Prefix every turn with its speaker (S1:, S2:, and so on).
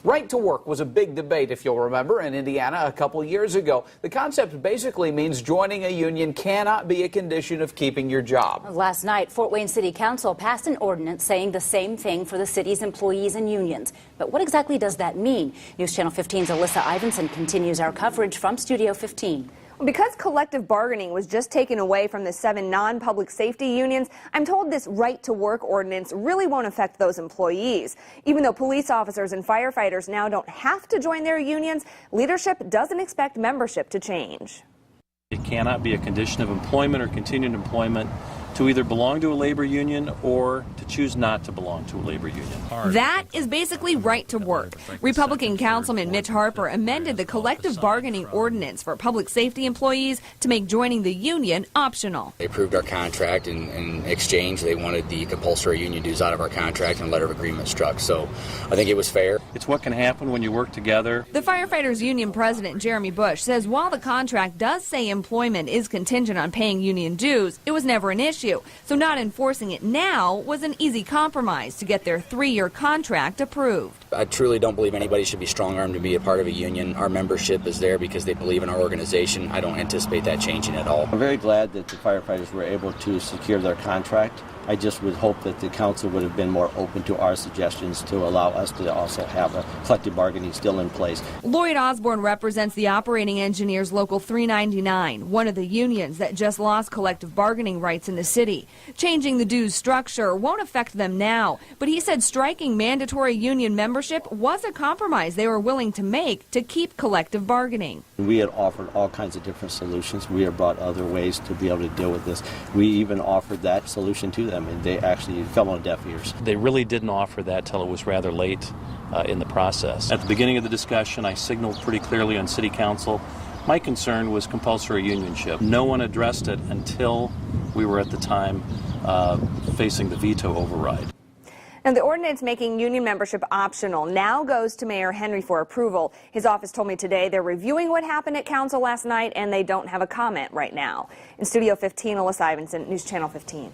S1: Right to work was a big debate, if you'll remember, in Indiana a couple years ago. The concept basically means joining a union cannot be a condition of keeping your job.
S2: Last night, Fort Wayne City Council passed an ordinance saying the same thing for the city's employees and unions. But what exactly does that mean? News Channel 15's Alyssa Ivinson continues our coverage from Studio 15.
S3: Because collective bargaining was just taken away from the 7 non-public safety unions, I'm told this right-to-work ordinance really won't affect those employees. Even though police officers and firefighters now don't have to join their unions, leadership doesn't expect membership to change.
S4: It cannot be a condition of employment or continued employment to either belong to a labor union or to choose not to belong to a labor union.
S5: That is basically right to work. Republican Councilman Mitch Harper amended the collective bargaining ordinance for public safety employees to make joining the union optional.
S6: They approved our contract, and in exchange they wanted the compulsory union dues out of our contract and a letter of agreement struck. So I think it was fair.
S4: It's what can happen when you work together.
S5: The Firefighters Union President Jeremy Bush says while the contract does say employment is contingent on paying union dues, it was never an issue. So not enforcing it now was an easy compromise to get their 3-year contract approved.
S6: I truly don't believe anybody should be strong-armed to be a part of a union. Our membership is there because they believe in our organization. I don't anticipate that changing at all.
S7: I'm very glad that the firefighters were able to secure their contract. I just would hope that the council would have been more open to our suggestions to allow us to also have a collective bargaining still in place.
S5: Lloyd Osborne represents the Operating Engineers Local 399, one of the unions that just lost collective bargaining rights in the city. Changing the dues structure won't affect them now, but he said striking mandatory union membership was a compromise they were willing to make to keep collective bargaining.
S7: We had offered all kinds of different solutions. We have brought other ways to be able to deal with this. We even offered that solution to them, and they actually fell on deaf ears.
S4: They really didn't offer that till it was rather late in the process. At the beginning of the discussion, I signaled pretty clearly on City Council my concern was compulsory unionship. No one addressed it until we were at the time facing the veto override.
S3: And the ordinance making union membership optional now goes to Mayor Henry for approval. His office told me today they're reviewing what happened at council last night and they don't have a comment right now. In Studio 15, Alyssa Ivinson, News Channel 15.